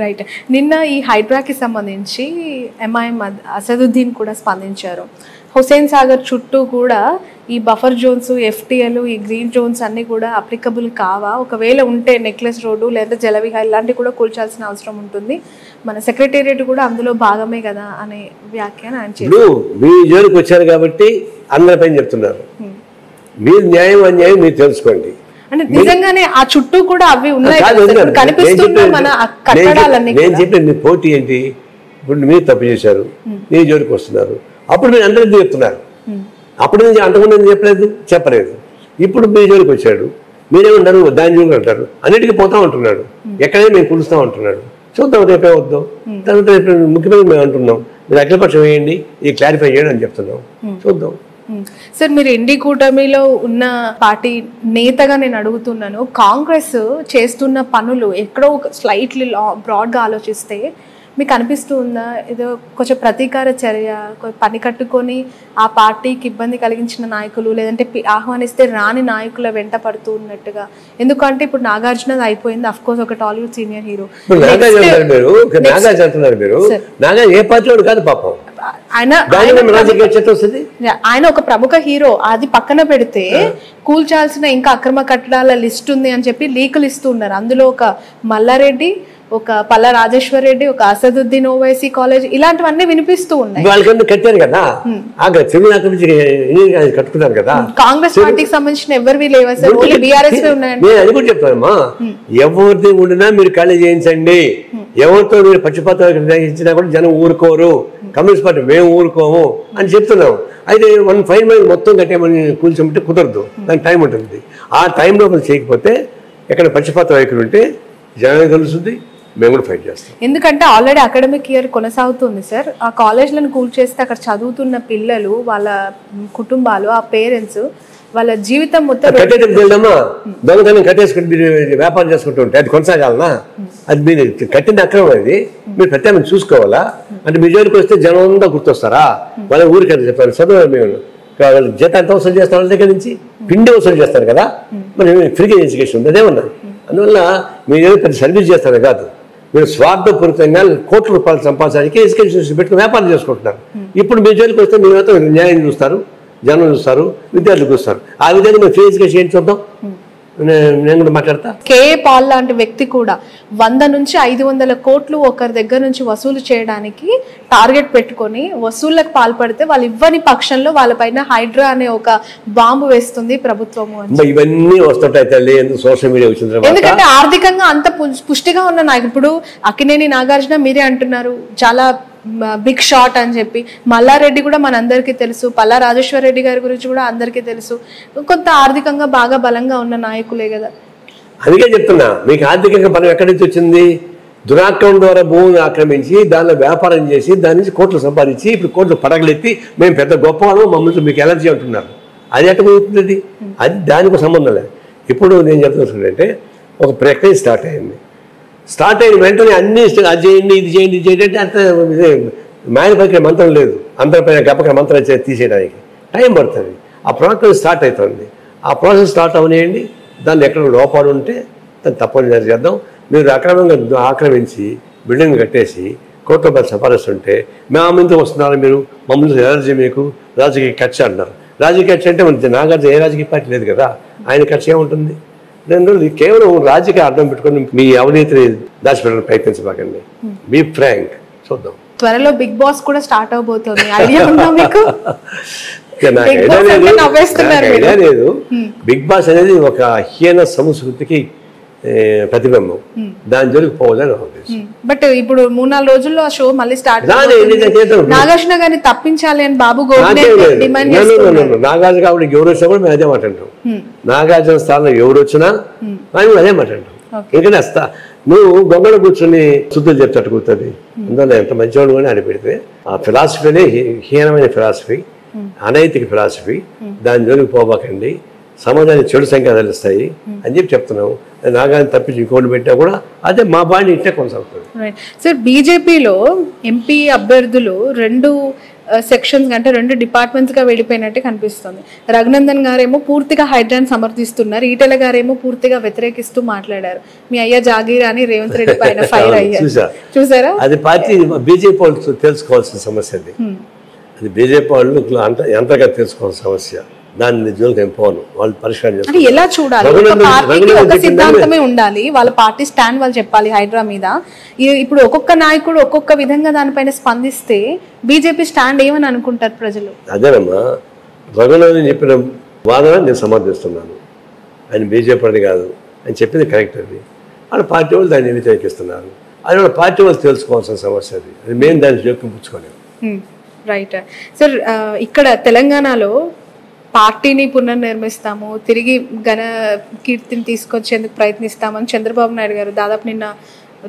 Right. నిన్న ఈ హైడ్రాకి సంబంధించి ఎంఐఎం అసదుద్దీన్ కూడా స్పందించారు. హుసేన్ సాగర్ చుట్టూ కూడా ఈ బఫర్ జోన్స్, ఎఫ్టీఎల్, ఈ గ్రీన్ జోన్స్ అన్నీ కూడా అప్లికబుల్ కావా, ఒకవేళ ఉంటే నెక్లెస్ రోడ్డు లేదా జలవిహార్ ఇలాంటివి కూడా కూల్చాల్సిన అవసరం ఉంటుంది, మన సెక్రటేరియట్ కూడా అందులో భాగమే కదా అనే వ్యాఖ్యానం ఆయన చేశారు. మీ జోలికి వచ్చారు కాబట్టి అందరిపైన చెప్తున్నారు. మీరు న్యాయం అన్యాయం మీరు తెలుసుకోండి. అంటే నిజంగానే ఆ చుట్టూ కూడా అవి ఉన్నాయి కనిపిస్తున్న మన కట్టడాలన్నీ. నేను చెప్పిన మీ పోటీ ఏంటి? ఇప్పుడు మీరు తప్పు చేశారు, మీ జోలికి వస్తున్నారు, అప్పుడు మీరు అందరికీ చెప్తున్నారు. అప్పుడు నుంచి అంతకుండా చెప్పలేదు. ఇప్పుడు మీ జోలికి వచ్చాడు, మీరేమంటారు దాని జోలికి అంటారు, అన్నిటికీ పోతా ఉంటున్నాడు, ఎక్కడైనా మేము పిలుస్తూ ఉంటున్నాడు. చూద్దాం రేపే వద్దాం, తర్వాత రేపు ముఖ్యమంత్రి మేము అంటున్నాం, మీరు అఖిలపక్షం వేయండి, ఇది క్లారిఫై చేయండి అని చెప్తున్నాం. చూద్దాం. సార్, మీరు ఎన్డీ కూటమిలో ఉన్న పార్టీ నేతగా నేను అడుగుతున్నాను, కాంగ్రెస్ చేస్తున్న పనులు ఎక్కడో స్లైట్లీ బ్రాడ్గా ఆలోచిస్తే మీకు అనిపిస్తూ ఉందా ఏదో కొంచెం ప్రతీకార చర్య, పని కట్టుకొని ఆ పార్టీకి ఇబ్బంది కలిగించిన నాయకులు లేదంటే ఆహ్వానిస్తే రాని నాయకుల వెంట పడుతూ ఉన్నట్టుగా? ఎందుకంటే ఇప్పుడు నాగార్జున అయిపోయింది, అఫ్ కోర్స్ ఒక టాలీవుడ్ సీనియర్ హీరో. ఆయన ఒక ప్రముఖ హీరో, అది పక్కన పెడితే కూల్చాల్సిన ఇంకా అక్రమ కట్టడాల లిస్ట్ ఉంది అని చెప్పి లీకులు ఇస్తూ ఉన్నారు. అందులో ఒక మల్లారెడ్డి, ఒక పల్లా రాజేశ్వర్ రెడ్డి, ఒక అసదుద్దీన్ ఓవైసీ కాలేజ్, ఇలాంటివన్నీ వినిపిస్తూ ఉన్నాయి. కట్టారు కదా, కట్టుకున్నారు కదా. కాంగ్రెస్ పార్టీకి సంబంధించిన ఎవరివి లేవా సార్? ఓన్లీ బీఆర్ఎస్ ఉన్నాయండి. నేను అది కూడా చెప్తానమ్మా, ఎవరిది ఉండినా మీరు ఖాళీ చేయించండి. ఎవరితో మీరు పక్షపాతం ఇచ్చినా కూడా జనం ఊరుకోరు, కమ్యూనిస్ట్ పార్టీ మేము ఊరుకోము అని చెప్తున్నాం. అయితే వన్ ఫైన్ మైల్ మొత్తం కట్టేమని కూల్చోమంటే కుదరదు, దానికి టైం ఉంటుంది. ఆ టైంలో మనం చేయకపోతే ఎక్కడ పక్షపాత వైఖరి ఉంటే జనానికి తెలుస్తుంది, మేము కూడా ఫైట్ చేస్తాం. ఎందుకంటే ఆల్రెడీ అకాడమిక్ ఇయర్ కొనసాగుతుంది సార్. ఆ కాలేజ్లను కూల్చేస్తే అక్కడ చదువుతున్న పిల్లలు, వాళ్ళ కుటుంబాలు, ఆ పేరెంట్స్, వాళ్ళ జీవితం మొత్తం కట్టేటమ్మా. దొంగతనం కట్టేసుకుంటే వ్యాపారం చేసుకుంటూ ఉంటే అది కొనసాగాలనా? అది మీరు కట్టిన అక్రమం, అది మీరు ప్రత్యేకంగా చూసుకోవాలా? అంటే మీ జోలికి వస్తే జనం అంతా గుర్తొస్తారా? వాళ్ళ ఊరికి చెప్పారు చదువు, మేము జీతం ఎంత వసూలు చేస్తాం వాళ్ళ దగ్గర నుంచి, పిండి వసూలు చేస్తారు కదా, మరి ఫ్రీగా ఎడ్యుకేషన్ ఉంది, అదేమన్నా. అందువల్ల మీరు ఏదో పెద్ద సర్వీస్ చేస్తారు కాదు, మీరు స్వార్థపూరితంగా కోట్ల రూపాయలు సంపాదించడానికి ఎడ్యుకేషన్ పెట్టుకుని వ్యాపారం చేసుకుంటున్నారు. ఇప్పుడు మీ జోలికి వస్తే మీరైతే న్యాయం చూస్తారు, జనం చూస్తారు, విద్యార్థులు చూస్తారు. ఆ విధంగా మీరు ఫ్రీ ఎడ్యుకేషన్ ఏంటి చూద్దాం. నేను కూడా మాట్లాడతా. కేఏ పాల్ లాంటి వ్యక్తి కూడా 100 నుంచి 500 కోట్లు ఒకరి దగ్గర నుంచి వసూలు చేయడానికి టార్గెట్ పెట్టుకొని వసూళ్లకు పాల్పడితే వాళ్ళు ఇవ్వని పక్షంలో వాళ్ళపైన హైడ్రా అనే ఒక బాంబు వేస్తుంది ప్రభుత్వము. ఇవన్నీ వస్తుంటాయి తల్లి, సోషల్ మీడియా వచ్చింది. ఎందుకంటే ఆర్థికంగా అంత పుష్టిగా ఉన్న నాయకుడు, ఇప్పుడు అక్కినేని నాగార్జున మీరే అంటున్నారు చాలా బిగ్ షాట్ అని చెప్పి, మల్లారెడ్డి కూడా మనందరికీ తెలుసు, పల్లా రాజేశ్వర్ రెడ్డి గారి గురించి కూడా అందరికీ తెలుసు, కొంత ఆర్థికంగా బాగా బలంగా ఉన్న నాయకులే కదా. అందుకే చెప్తున్నా, మీకు ఆర్థికంగా బలం ఎక్కడి నుంచి వచ్చింది? దురాక్రమణ ద్వారా భూమిని ఆక్రమించి దానిలో వ్యాపారం చేసి దాని నుంచి కోట్లు సంపాదించి ఇప్పుడు కోట్లు పడగలెత్తి మేము పెద్ద గొప్పవాళ్ళం, మమ్మల్ని మీకు ఎలర్జీ అంటున్నారు. అది ఎట్ట అవుతుంది? అది దానికి సంబంధం లేదు. ఇప్పుడు నేను చెప్తున్నట్టు ఒక ప్రక్రియ స్టార్ట్ అయింది. స్టార్ట్ అయిన వెంటనే అన్ని అది చేయండి, ఇది చేయండి, ఇది చేయండి అంటే అంత మ్యానుఫ్యాక్చర్ మంత్రం లేదు. అందరిపైన గప్పక మంత్రం తీసేయడానికి టైం పడుతుంది. ఆ ప్రాసెస్ స్టార్ట్ అవుతుంది. ఆ ప్రాసెస్ స్టార్ట్ అవనియండి, దాన్ని ఎక్కడ లోపాలు ఉంటే దాన్ని తప్పనిసరి చేద్దాం. మీరు అక్రమంగా ఆక్రమించి బిల్డింగ్ కట్టేసి కోట్ల రూపాయలు సంపాదిస్తుంటే మేము ఎందుకు వస్తున్నారు, మీరు మమ్మల్ని ఎలర్జీ, మీకు రాజకీయ ఖర్చు అంటున్నారు. రాజకీయ ఖర్చు అంటే మన నాగార్జున ఏ రాజకీయ పార్టీ లేదు కదా, ఆయన ఖర్చు ఏముంటుంది? దానివల్ల కేవలం రాజకీయ అర్థం పెట్టుకొని మీ అవినీతిని దాచిపెట్టడానికి ప్రయత్నించబాకండి. Be frank. చూద్దాం. త్వరలో బిగ్ బాస్ కూడా స్టార్ట్ అవబోతోంది, ఐడియా ఉందా మీకు? ఐడియా లేదు. బిగ్ బాస్ అనేది ఒక హీన సంస్కృతికి ప్రతిబింబం, దాని జోలికి పోవాలని ఉద్దేశం. బట్ ఇప్పుడు 3-4 రోజుల్లో ఆ షో మళ్ళీ స్టార్ట్. నాగార్జున గారిని తప్పించాలి అని బాబు డిమాండ్ చేస్తున్నారు. నాగార్జున కాబట్టి ఎవరు వచ్చినా కూడా మేము అదే మాట అంటాం. నాగార్జున స్థానంలో ఎవరు వచ్చినా మేము అదే మాట అంటాం. ఎందుకంటే నువ్వు గొంగళ కూర్చొని శుద్ధులు చెప్తాడు కూర్తుంది, అందువల్ల ఎంత మంచివాడు కూడా అనిపెడితే ఆ ఫిలాసఫీనే హీనమైన ఫిలాసఫీ, అనైతిక ఫిలాసఫీ. దాని జోలికి పోబాకండి, సమాజానికి చెడు సంకేతాలు ఇస్తాయి అని చెప్పి చెప్తున్నాము. నాగాన్ని తప్పించి ఇంకోటి పెట్టా కూడా అదే మా బాడీ ఇట్టే కొనసాగుతుంది. సార్, బీజేపీలో ఎంపీ అభ్యర్థులు 2 సెక్షన్స్ అంటే 2 డిపార్ట్మెంట్స్గా వెళ్ళిపోయినట్టే కనిపిస్తుంది. రఘునందన్ గారేమో పూర్తిగా హైడ్రాన్ సమర్థిస్తున్నారు, ఈటెల గారేమో పూర్తిగా వ్యతిరేకిస్తూ మాట్లాడారు. మీ అయ్యా జాగీర్ అని రేవంత్ రెడ్డి పైన ఫైర్ అయ్యారు, చూసారా? అది పార్టీ బీజేపీ వాళ్ళు తెలుసుకోవాల్సిన సమస్య అది బీజేపీ వాళ్ళు ఎంతగా తెలుసుకోవాల్సిన సమస్య. దాన్ని నిజంగా ఏం పోను, వాళ్ళు పరిష్కారం చేస్తారు. ఎలా చూడాలి? పార్టీకి ఒక సిద్ధాంతమే ఉండాలి, వాళ్ళ పార్టీ స్టాండ్ వాళ్ళు చెప్పాలి హైడ్రా మీద. ఇప్పుడు ఒక్కొక్క నాయకుడు ఒక్కొక్క విధంగా దానిపైన స్పందిస్తే బీజేపీ స్టాండ్ ఏమని అనుకుంటారు ప్రజలు? అదేనమ్మా, రఘునందన్ చెప్పిన వాదన నేను సమర్థిస్తున్నాను. ఆయన బీజేపీ అని కాదు, ఆయన చెప్పింది కరెక్ట్. అది వాళ్ళ పార్టీ వాళ్ళు దాన్ని వ్యతిరేకిస్తున్నారు. అది వాళ్ళ పార్టీ వాళ్ళు తెలుసుకోవాల్సిన సమస్య. అది మేము దాన్ని జోక్యం పుచ్చుకోలేము. Right sir. ఇక్కడ తెలంగాణలో పార్టీని పునర్నిర్మిస్తాము, తిరిగి ఘన కీర్తిని తీసుకొచ్చేందుకు ప్రయత్నిస్తామని చంద్రబాబు నాయుడు గారు దాదాపు నిన్న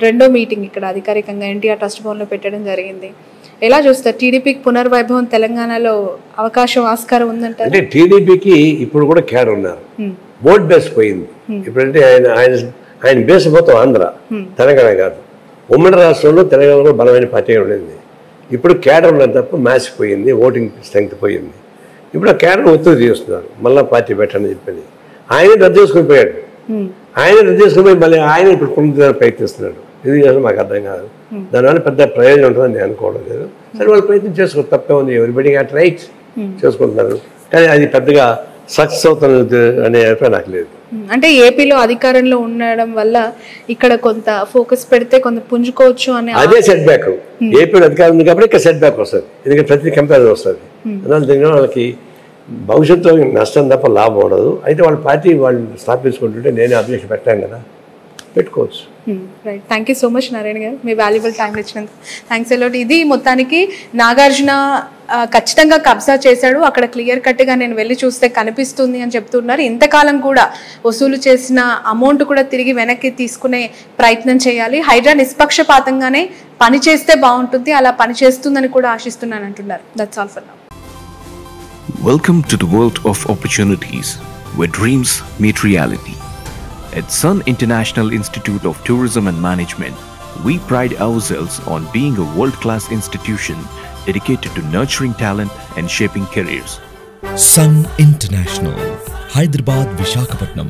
2వ మీటింగ్ ఇక్కడ అధికారికంగా ఎన్టీఆర్ ట్రస్ట్ భవన్లో పెట్టడం జరిగింది. ఎలా చూస్తారు? టీడీపీకి పునర్వైభవం తెలంగాణలో అవకాశం ఆస్కారం ఉందంటారు? అంటే టీడీపీకి ఇప్పుడు కూడా క్యాడర్ ఉన్నారు, బోర్డ్ బేస్ పోయింది. ఇప్పుడంటే ఆయన బేస్ మొత్తం ఆంధ్ర, తెలంగాణ కాదు. ఉమ్మడి రాష్ట్రంలో తెలంగాణలో బలమైన పార్టీగా ఉండేది. ఇప్పుడు క్యాడర్ ఉన్నది తప్ప మ్యాచ్ పోయింది, ఓటింగ్ స్ట్రెంగ్త్ పోయింది. ఇప్పుడు ఆ క్యాడర్ ఒత్తిడి చేస్తున్నారు, మళ్ళీ పార్టీ పెట్టని చెప్పని. ఆయన రద్దు చేసుకుని పోయాడు, ఆయన రద్దు చేసుకుని పోయి మళ్ళీ ఆయన ఇప్పుడు పునరుద్ధరణ ప్రయత్నిస్తున్నాడు. ఇది చేసిన మాకు అర్థం కాదు. దానివల్ల పెద్ద ప్రయోజనం ఉంటుందని నేను అనుకోవడం లేదు. సరే, వాళ్ళు ప్రయత్నం చేసుకోవచ్చు, తప్పే ఉంది. ఎవరిబడి అట్ రైట్స్ చేసుకుంటున్నారు, కానీ అది పెద్దగా సక్సెస్ అవుతున్నది అనే అభిప్రాయం నాకు లేదు. అంటే ఏపీలో అధికారంలో ఉండడం వల్ల ఇక్కడ కొంత ఫోకస్ పెడితే కొంత పుంజుకోవచ్చు అనే అదే సెట్ బ్యాక్. ఏపీలో అధికారం ఉంది కాబట్టి ఇక్కడ సెట్ బ్యాక్ వస్తుంది, ఎందుకంటే ప్రతి కంపారిజన్ వస్తుంది. అందువల్ల దీనిలో వాళ్ళకి భవిష్యత్తులో నష్టం తప్ప లాభం ఉండదు. అయితే వాళ్ళ పార్టీ వాళ్ళు స్థాపించుకుంటుంటే నేనే అబ్జెక్షన్ పెట్టాను కదా, పెట్టుకోవచ్చు. Right, thank you so much Narayana గారు, మీ వాల్యుబుల్ టైం ఇచ్చినందుకు థ్యాంక్స్ అలాట్. ఇది మొత్తానికి నాగార్జున ఖచ్చితంగా కబ్జా చేశాడు, అక్కడ క్లియర్ కట్గా నేను వెళ్ళి చూస్తే కనిపిస్తుంది అని చెప్తున్నారు. ఇంతకాలం కూడా వసూలు చేసిన అమౌంట్ కూడా తిరిగి వెనక్కి తీసుకునే ప్రయత్నం చేయాలి. హైడ్రా నిష్పక్షపాతంగానే పనిచేస్తే బాగుంటుంది, అలా పనిచేస్తుందని కూడా ఆశిస్తున్నాను అంటున్నారు. That's all for now. Welcome to the world of opportunities where dreams meet reality. At Sun International Institute of Tourism and Management, we pride ourselves on being a world-class institution dedicated to nurturing talent and shaping careers. Sun International, Hyderabad, Visakhapatnam.